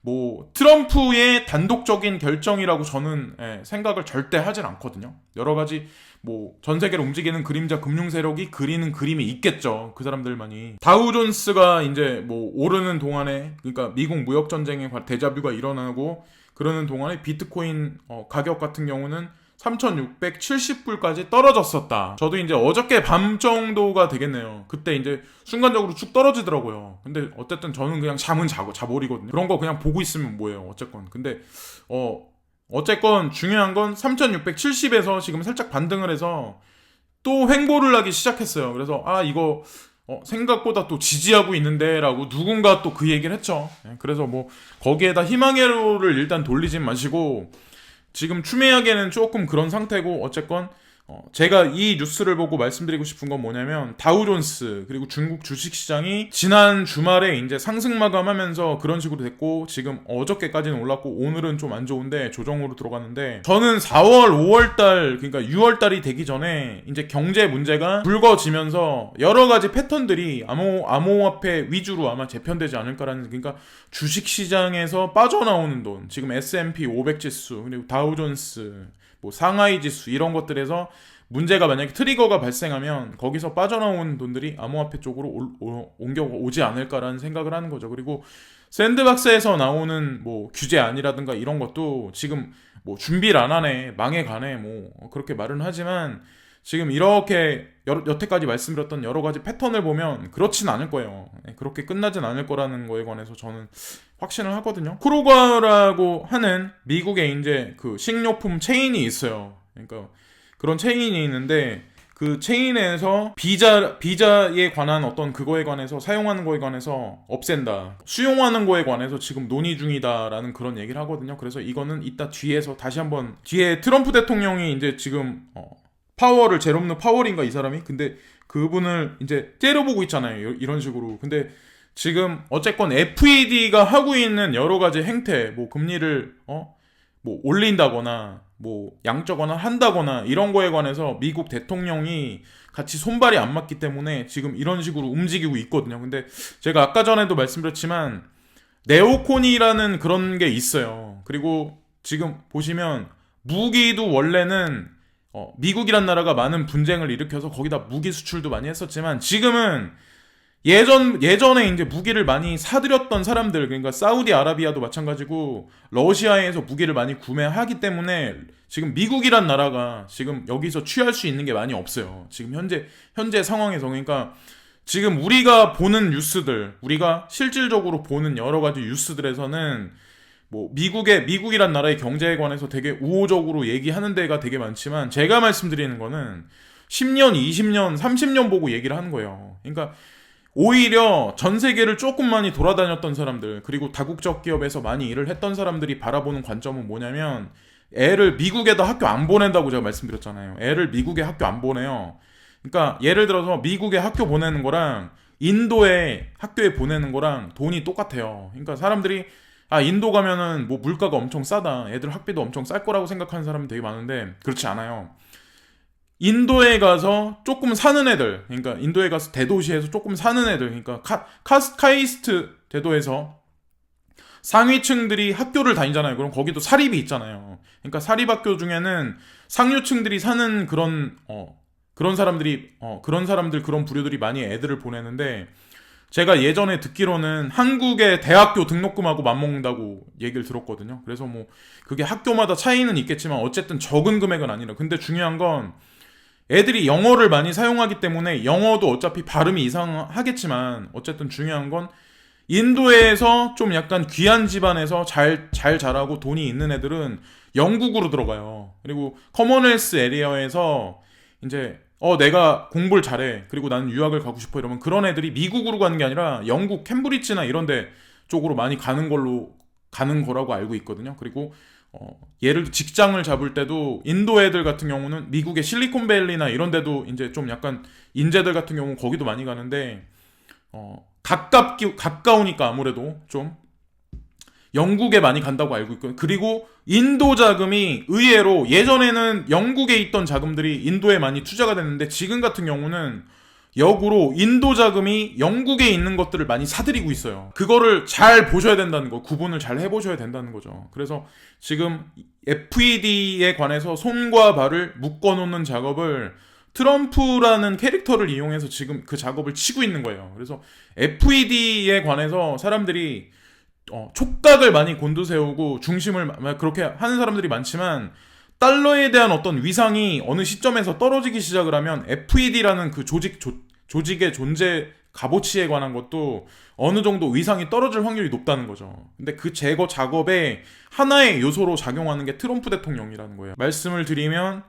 뭐 트럼프의 단독적인 결정이라고 저는 생각을 절대 하진 않거든요. 여러 가지 뭐 전 세계를 움직이는 그림자 금융 세력이 그리는 그림이 있겠죠. 그 사람들만이. 다우존스가 이제 뭐 오르는 동안에, 그러니까 미국 무역 전쟁의 데자뷰가 일어나고 그러는 동안에 비트코인 가격 같은 경우는 3,670불까지 떨어졌었다. 저도 이제 어저께 밤 정도가 되겠네요. 그때 이제 순간적으로 쭉 떨어지더라고요. 근데 어쨌든 저는 그냥 잠은 자버리거든요. 그런 거 그냥 보고 있으면 뭐예요. 어쨌건. 근데 어쨌건 중요한 건 3,670에서 지금 살짝 반등을 해서 또 횡보를 하기 시작했어요. 그래서 이거 생각보다 또 지지하고 있는데 라고 누군가 또 그 얘기를 했죠. 그래서 뭐 거기에다 희망회로를 일단 돌리진 마시고, 지금 추미하게는 조금 그런 상태고, 어쨌건 제가 이 뉴스를 보고 말씀드리고 싶은 건 뭐냐면, 다우존스 그리고 중국 주식시장이 지난 주말에 이제 상승 마감하면서 그런 식으로 됐고, 지금 어저께까지는 올랐고 오늘은 좀 안 좋은데 조정으로 들어갔는데, 저는 4월 5월달 그러니까 6월달이 되기 전에 이제 경제 문제가 불거지면서 여러 가지 패턴들이 암호화폐 위주로 아마 재편되지 않을까라는, 그러니까 주식시장에서 빠져나오는 돈, 지금 S&P 500 지수 그리고 다우존스 뭐 상하이 지수 이런 것들에서 문제가 만약에 트리거가 발생하면 거기서 빠져나온 돈들이 암호화폐 쪽으로 옮겨오지 않을까라는 생각을 하는 거죠. 그리고 샌드박스에서 나오는 뭐 규제안이라든가 이런 것도 지금 뭐 준비를 안 하네, 망해가네, 뭐 그렇게 말은 하지만 지금 이렇게 여태까지 말씀드렸던 여러 가지 패턴을 보면 그렇진 않을 거예요. 그렇게 끝나진 않을 거라는 거에 관해서 저는 확신을 하거든요. 크루거라고 하는 미국의 이제 그 식료품 체인이 있어요. 그러니까 그런 체인이 있는데, 그 체인에서 비자에 관한 어떤 그거에 관해서, 사용하는 거에 관해서 없앤다, 수용하는 거에 관해서 지금 논의 중이다라는 그런 얘기를 하거든요. 그래서 이거는 이따 뒤에서 다시 한번, 뒤에 트럼프 대통령이 이제 지금 파월을, 제롬느 파월인가 이 사람이, 근데 그분을 이제 째려보고 있잖아요. 이런 식으로. 근데 지금 어쨌건 FED가 하고 있는 여러 가지 행태, 뭐 금리를 뭐 올린다거나 뭐 양적완화 한다거나 이런 거에 관해서 미국 대통령이 같이 손발이 안 맞기 때문에 지금 이런 식으로 움직이고 있거든요. 근데 제가 아까 전에도 말씀드렸지만 네오콘이라는 그런 게 있어요. 그리고 지금 보시면 무기도 원래는 미국이란 나라가 많은 분쟁을 일으켜서 거기다 무기 수출도 많이 했었지만, 지금은 예전에 이제 무기를 많이 사들였던 사람들, 그러니까 사우디아라비아도 마찬가지고 러시아에서 무기를 많이 구매하기 때문에 지금 미국이란 나라가 지금 여기서 취할 수 있는 게 많이 없어요. 지금 현재 상황에서. 그러니까 지금 우리가 보는 뉴스들, 우리가 실질적으로 보는 여러 가지 뉴스들에서는 뭐 미국이란 나라의 경제에 관해서 되게 우호적으로 얘기하는 데가 되게 많지만 제가 말씀드리는 거는 10년, 20년, 30년 보고 얘기를 하는 거예요. 그러니까 오히려 전 세계를 조금 많이 돌아다녔던 사람들, 그리고 다국적 기업에서 많이 일을 했던 사람들이 바라보는 관점은 뭐냐면, 애를 미국에다 학교 안 보낸다고 제가 말씀드렸잖아요. 애를 미국에 학교 안 보내요. 그러니까 예를 들어서 미국에 학교 보내는 거랑 인도에 학교에 보내는 거랑 돈이 똑같아요. 그러니까 사람들이 인도 가면은 뭐 물가가 엄청 싸다, 애들 학비도 엄청 쌀 거라고 생각하는 사람이 되게 많은데 그렇지 않아요. 인도에 가서 조금 사는 애들, 그러니까 인도에 가서 대도시에서 조금 사는 애들, 그러니까 카이스트 대도에서 상위층들이 학교를 다니잖아요. 그럼 거기도 사립이 있잖아요. 그러니까 사립학교 중에는 상류층들이 사는 그런 사람들이 그런 부류들이 많이 애들을 보내는데, 제가 예전에 듣기로는 한국의 대학교 등록금하고 맞먹는다고 얘기를 들었거든요. 그래서 뭐 그게 학교마다 차이는 있겠지만 어쨌든 적은 금액은 아니라, 근데 중요한 건 애들이 영어를 많이 사용하기 때문에, 영어도 어차피 발음이 이상하겠지만 어쨌든 중요한 건 인도에서 좀 약간 귀한 집안에서 잘 자라고 돈이 있는 애들은 영국으로 들어가요. 그리고 커먼웰스 에리어에서 이제 내가 공부를 잘해, 그리고 나는 유학을 가고 싶어, 이러면 그런 애들이 미국으로 가는 게 아니라 영국 캠브리지나 이런 데 쪽으로 많이 가는 거라고 알고 있거든요. 그리고 예를 들어 직장을 잡을 때도 인도 애들 같은 경우는 미국의 실리콘밸리나 이런 데도 이제 좀 약간 인재들 같은 경우는 거기도 많이 가는데, 가까우니까 아무래도 좀 영국에 많이 간다고 알고 있고요. 그리고 인도 자금이 의외로 예전에는 영국에 있던 자금들이 인도에 많이 투자가 됐는데, 지금 같은 경우는 역으로 인도 자금이 영국에 있는 것들을 많이 사들이고 있어요. 그거를 잘 보셔야 된다는 거, 구분을 잘 해보셔야 된다는 거죠. 그래서 지금 FED에 관해서 손과 발을 묶어놓는 작업을 트럼프라는 캐릭터를 이용해서 지금 그 작업을 치고 있는 거예요. 그래서 FED에 관해서 사람들이 촉각을 많이 곤두세우고 중심을 그렇게 하는 사람들이 많지만, 달러에 대한 어떤 위상이 어느 시점에서 떨어지기 시작을 하면 FED라는 그 조직의 존재 값어치에 관한 것도 어느 정도 위상이 떨어질 확률이 높다는 거죠. 근데 그 제거 작업에 하나의 요소로 작용하는 게 트럼프 대통령이라는 거예요. 말씀을 드리면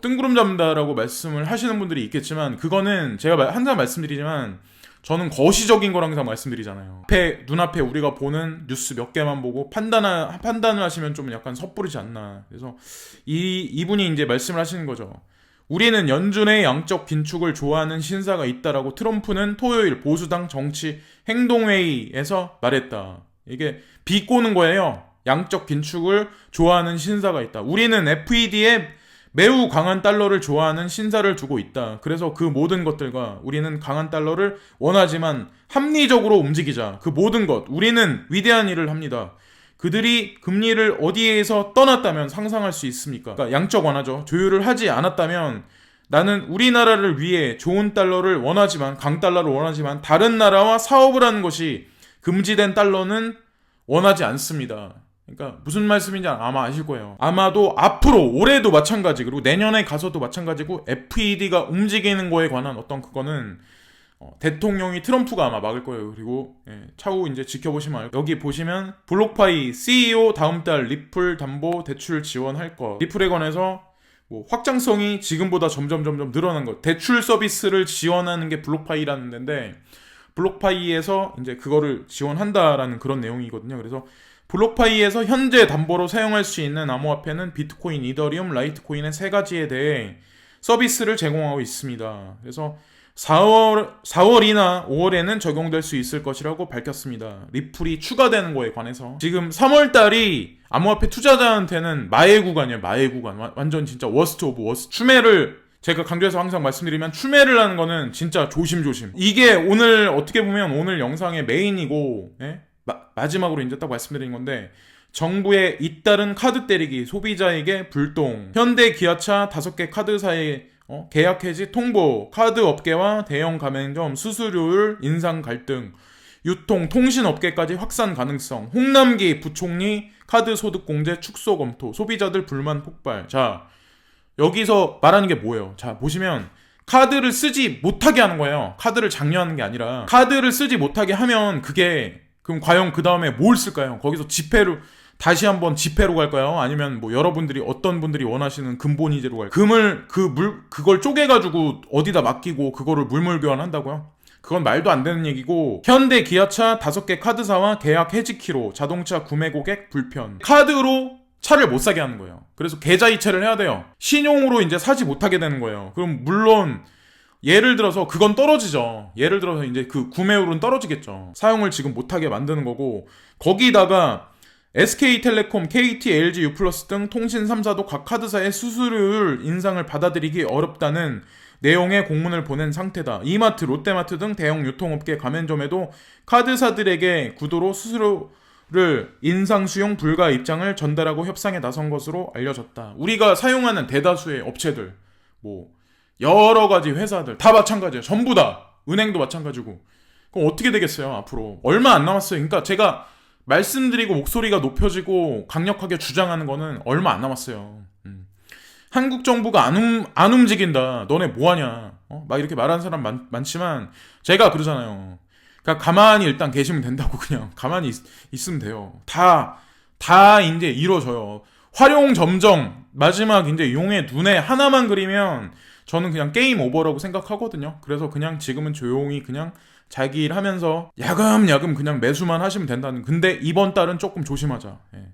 뜬구름 잡는다라고 말씀을 하시는 분들이 있겠지만, 그거는 제가 항상 말씀드리지만 저는 거시적인 거랑 항상 말씀드리잖아요. 눈앞에 우리가 보는 뉴스 몇 개만 보고 판단을 하시면 좀 약간 섣부르지 않나. 그래서 이분이 이제 말씀을 하시는 거죠. 우리는 연준의 양적 긴축을 좋아하는 신사가 있다라고 트럼프는 토요일 보수당 정치 행동회의에서 말했다. 이게 비꼬는 거예요. 양적 긴축을 좋아하는 신사가 있다. 우리는 FED에 매우 강한 달러를 좋아하는 신사를 두고 있다. 그래서 그 모든 것들과 우리는 강한 달러를 원하지만 합리적으로 움직이자. 그 모든 것, 우리는 위대한 일을 합니다. 그들이 금리를 어디에서 떠났다면 상상할 수 있습니까? 그러니까 양적 완화죠. 조율을 하지 않았다면 나는 우리나라를 위해 좋은 달러를 원하지만, 강달러를 원하지만 다른 나라와 사업을 하는 것이 금지된 달러는 원하지 않습니다. 그러니까 무슨 말씀인지 아마 아실 거예요. 아마도 앞으로 올해도 마찬가지, 그리고 내년에 가서도 마찬가지고, FED가 움직이는 거에 관한 어떤 그거는 대통령이 트럼프가 아마 막을 거예요. 그리고 차후 이제 지켜보시면 알고, 여기 보시면 블록파이 CEO 다음 달 리플 담보 대출 지원할 것, 리플에 관해서 뭐 확장성이 지금보다 점점 늘어난 것, 대출 서비스를 지원하는 게 블록파이라는 데인데, 블록파이에서 이제 그거를 지원한다라는 그런 내용이거든요. 그래서 블록파이에서 현재 담보로 사용할 수 있는 암호화폐는 비트코인, 이더리움, 라이트코인의 세 가지에 대해 서비스를 제공하고 있습니다. 그래서 4월이나 5월에는 적용될 수 있을 것이라고 밝혔습니다. 리플이 추가되는 거에 관해서. 지금 3월달이 암호화폐 투자자한테는 마의 구간이에요. 마의 구간. 완전 진짜 워스트 오브 워스트. 추매를, 제가 강조해서 항상 말씀드리면, 추매를 하는 거는 진짜 조심조심. 이게 오늘 어떻게 보면 오늘 영상의 메인이고, 마지막으로 이제 딱 말씀드린 건데, 정부의 잇따른 카드 때리기, 소비자에게 불똥, 현대 기아차 5개 카드사의 계약 해지 통보, 카드 업계와 대형 가맹점 수수료율 인상 갈등, 유통, 통신 업계까지 확산 가능성, 홍남기 부총리 카드 소득 공제 축소 검토, 소비자들 불만 폭발. 자, 여기서 말하는 게 뭐예요? 자, 보시면 카드를 쓰지 못하게 하는 거예요. 카드를 장려하는 게 아니라, 카드를 쓰지 못하게 하면 그게, 그럼 과연 그 다음에 뭘 쓸까요? 거기서 다시 한번 지폐로 갈까요? 아니면 뭐 여러분들이 어떤 분들이 원하시는 근본 이자로 갈까요? 금을 그걸 쪼개가지고 어디다 맡기고 그거를 물물 교환한다고요? 그건 말도 안 되는 얘기고, 현대 기아차 5개 카드사와 계약 해지키로 자동차 구매 고객 불편. 카드로 차를 못 사게 하는 거예요. 그래서 계좌 이체를 해야 돼요. 신용으로 이제 사지 못하게 되는 거예요. 그럼 물론 예를 들어서 그건 떨어지죠. 예를 들어서 이제 그 구매율은 떨어지겠죠. 사용을 지금 못하게 만드는 거고, 거기다가 SK텔레콤, KT, LG, U+ 등 통신 3사도 각 카드사의 수수료율 인상을 받아들이기 어렵다는 내용의 공문을 보낸 상태다. 이마트, 롯데마트 등 대형 유통업계 가맹점에도 카드사들에게 구도로 수수료를 인상 수용 불가 입장을 전달하고 협상에 나선 것으로 알려졌다. 우리가 사용하는 대다수의 업체들, 뭐 여러 가지 회사들 다 마찬가지예요. 전부 다. 은행도 마찬가지고. 그럼 어떻게 되겠어요, 앞으로? 얼마 안 남았어요. 그러니까 제가 말씀드리고 목소리가 높여지고 강력하게 주장하는 거는 얼마 안 남았어요. 한국 정부가 안 움직인다. 너네 뭐하냐? 막 이렇게 말하는 사람 많지만 제가 그러잖아요. 그러니까 가만히 일단 계시면 된다고. 그냥 가만히 있으면 돼요. 다 이제 이루어져요. 활용 점정 마지막 이제 용의 눈에 하나만 그리면 저는 그냥 게임 오버라고 생각하거든요. 그래서 그냥 지금은 조용히 그냥 자기 일 하면서 야금야금 그냥 매수만 하시면 된다는. 근데 이번 달은 조금 조심하자. 예.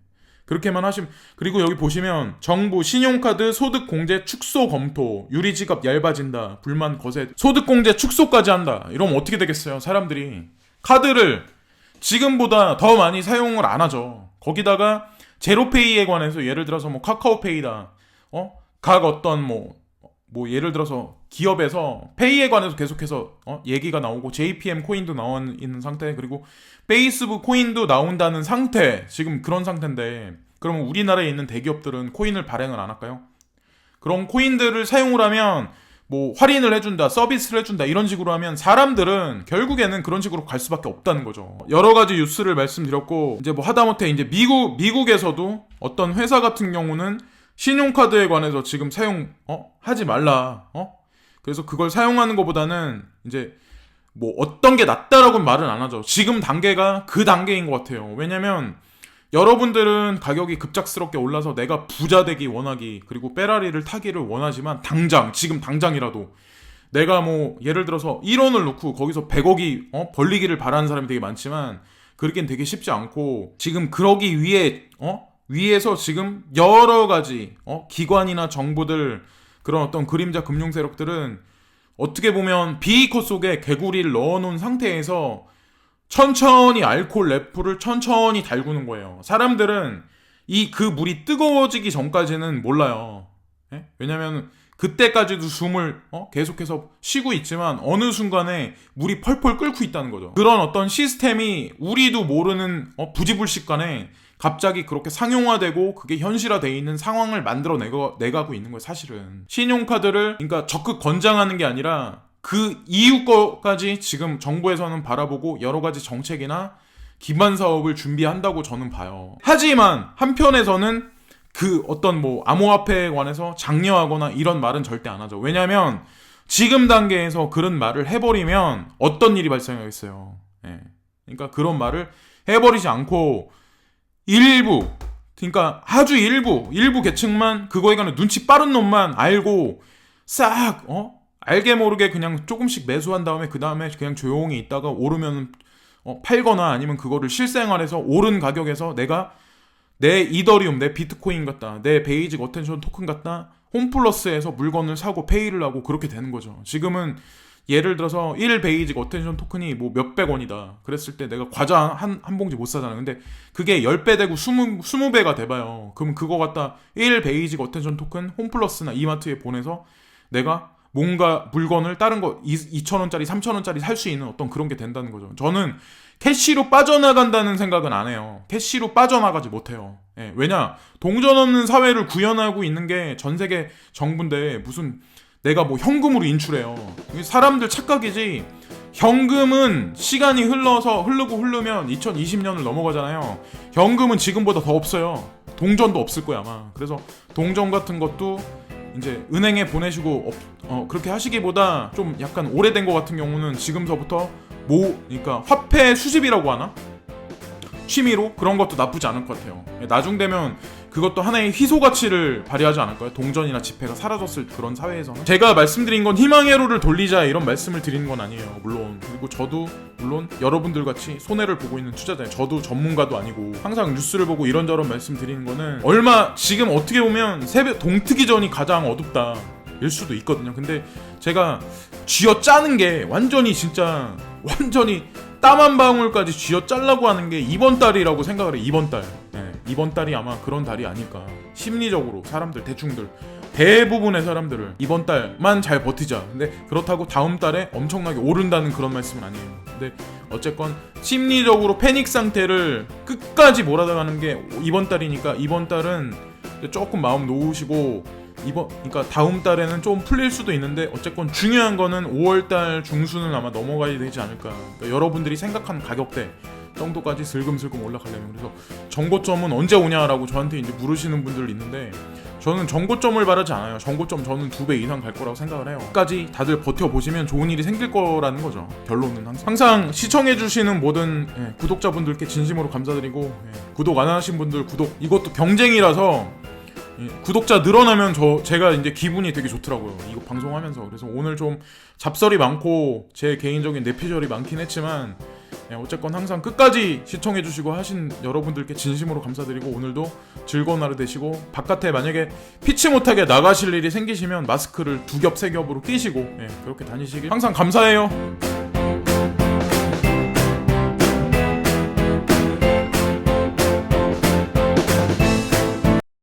그렇게만 하시면. 그리고 여기 보시면 정부 신용카드 소득공제 축소 검토, 유리지갑 얇아진다, 불만 거세, 소득공제 축소까지 한다. 이러면 어떻게 되겠어요? 사람들이 카드를 지금보다 더 많이 사용을 안 하죠. 거기다가 제로페이에 관해서 예를 들어서 뭐 카카오페이다, 각 어떤 뭐 예를 들어서 기업에서 페이에 관해서 계속해서 얘기가 나오고, JPM 코인도 나와 있는 상태, 그리고 페이스북 코인도 나온다는 상태, 지금 그런 상태인데, 그러면 우리나라에 있는 대기업들은 코인을 발행을 안 할까요? 그런 코인들을 사용을 하면 뭐 할인을 해준다, 서비스를 해준다, 이런 식으로 하면 사람들은 결국에는 그런 식으로 갈 수밖에 없다는 거죠. 여러 가지 뉴스를 말씀드렸고, 이제 뭐 하다못해 이제 미국에서도 어떤 회사 같은 경우는 신용카드에 관해서 지금 하지 말라. 그래서 그걸 사용하는 것보다는 이제 뭐 어떤 게 낫다라고는 말은 안 하죠. 지금 단계가 그 단계인 것 같아요. 왜냐면 여러분들은 가격이 급작스럽게 올라서 내가 부자 되기 원하기, 그리고 페라리를 타기를 원하지만 지금 당장이라도 내가 뭐 예를 들어서 1원을 넣고 거기서 100억이 벌리기를 바라는 사람이 되게 많지만 그렇게는 되게 쉽지 않고, 지금 그러기 위해서 지금 여러 가지 기관이나 정부들, 그런 어떤 그림자 금융 세력들은 어떻게 보면 비이커 속에 개구리를 넣어놓은 상태에서 천천히 알코올 래프를 천천히 달구는 거예요. 사람들은 그 물이 뜨거워지기 전까지는 몰라요. 예? 왜냐면 그때까지도 숨을 계속해서 쉬고 있지만 어느 순간에 물이 펄펄 끓고 있다는 거죠. 그런 어떤 시스템이 우리도 모르는 부지불식간에 갑자기 그렇게 상용화되고 그게 현실화되어 있는 상황을 만들어 내가고 있는 거예요. 사실은 신용카드를 그러니까 적극 권장하는 게 아니라 그 이후 거까지 지금 정부에서는 바라보고 여러 가지 정책이나 기반 사업을 준비한다고 저는 봐요. 하지만 한편에서는 그 어떤 뭐 암호화폐에 관해서 장려하거나 이런 말은 절대 안 하죠. 왜냐하면 지금 단계에서 그런 말을 해버리면 어떤 일이 발생하겠어요. 예. 그러니까 그런 말을 해버리지 않고 일부, 그러니까 아주 일부 계층만, 그거에 관한 눈치 빠른 놈만 알고 싹 알게 모르게 그냥 조금씩 매수한 다음에 그 다음에 그냥 조용히 있다가 오르면 팔거나, 아니면 그거를 실생활에서 오른 가격에서 내가 내 이더리움, 내 비트코인 같다, 내 베이직 어텐션 토큰 같다, 홈플러스에서 물건을 사고 페이를 하고 그렇게 되는 거죠. 지금은 예를 들어서 1 베이직 어텐션 토큰이 뭐 몇백 원이다 그랬을 때 내가 과자 한 봉지 못 사잖아. 근데 그게 10배 되고 20배가 돼봐요. 그럼 그거 갖다 1 베이직 어텐션 토큰 홈플러스나 이마트에 보내서 내가 뭔가 물건을 다른 거 2,000원짜리 3,000원짜리 살 수 있는 어떤 그런 게 된다는 거죠. 저는 캐시로 빠져나간다는 생각은 안 해요. 캐시로 빠져나가지 못해요. 예, 왜냐, 동전 없는 사회를 구현하고 있는 게 전 세계 정부인데 무슨 내가 뭐 현금으로 인출해요. 사람들 착각이지. 현금은 시간이 흐르면 2020년을 넘어가잖아요. 현금은 지금보다 더 없어요. 동전도 없을 거야 아마. 그래서 동전 같은 것도 이제 은행에 보내시고 그렇게 하시기보다 좀 약간 오래된 거 같은 경우는 지금서부터 그러니까 화폐 수집이라고 하나? 취미로 그런 것도 나쁘지 않을 것 같아요. 나중 되면 그것도 하나의 희소 가치를 발휘하지 않을까요? 동전이나 지폐가 사라졌을 그런 사회에서는. 제가 말씀드린 건 희망의 회로를 돌리자 이런 말씀을 드리는 건 아니에요. 물론. 그리고 저도 물론 여러분들 같이 손해를 보고 있는 투자자예요. 저도 전문가도 아니고 항상 뉴스를 보고 이런저런 말씀 드리는 거는 지금 어떻게 보면 새벽 동트기 전이 가장 어둡다 일 수도 있거든요. 근데 제가 쥐어 짜는 게 완전히 땀 한 방울까지 쥐어 짜려고 하는 게 이번 달이라고 생각을 해요. 이번 달. 이번 달이 아마 그런 달이 아닐까. 심리적으로 사람들 대부분의 사람들을 이번 달만 잘 버티자. 근데 그렇다고 다음 달에 엄청나게 오른다는 그런 말씀은 아니에요. 근데 어쨌건 심리적으로 패닉 상태를 끝까지 몰아가는 게 이번 달이니까 이번 달은 조금 마음 놓으시고 그러니까 다음 달에는 좀 풀릴 수도 있는데 어쨌건 중요한 거는 5월달 중순은 아마 넘어가야 되지 않을까. 그러니까 여러분들이 생각하는 가격대 정도까지 슬금슬금 올라가려면. 그래서 정고점은 언제 오냐라고 저한테 이제 물으시는 분들 있는데 저는 정고점을 바라지 않아요. 정고점 저는 2배 이상 갈 거라고 생각을 해요. 끝까지 다들 버텨보시면 좋은 일이 생길 거라는 거죠. 결론은 항상 시청해주시는 모든 구독자분들께 진심으로 감사드리고 구독 안 하신 분들 이것도 경쟁이라서 구독자 늘어나면 제가 이제 기분이 되게 좋더라고요. 이거 방송하면서. 그래서 오늘 좀 잡설이 많고 제 개인적인 내피셜이 많긴 했지만 어쨌건 항상 끝까지 시청해주시고 하신 여러분들께 진심으로 감사드리고 오늘도 즐거운 하루 되시고 바깥에 만약에 피치 못하게 나가실 일이 생기시면 마스크를 2겹 3겹으로 끼시고 그렇게 다니시길 항상 감사해요.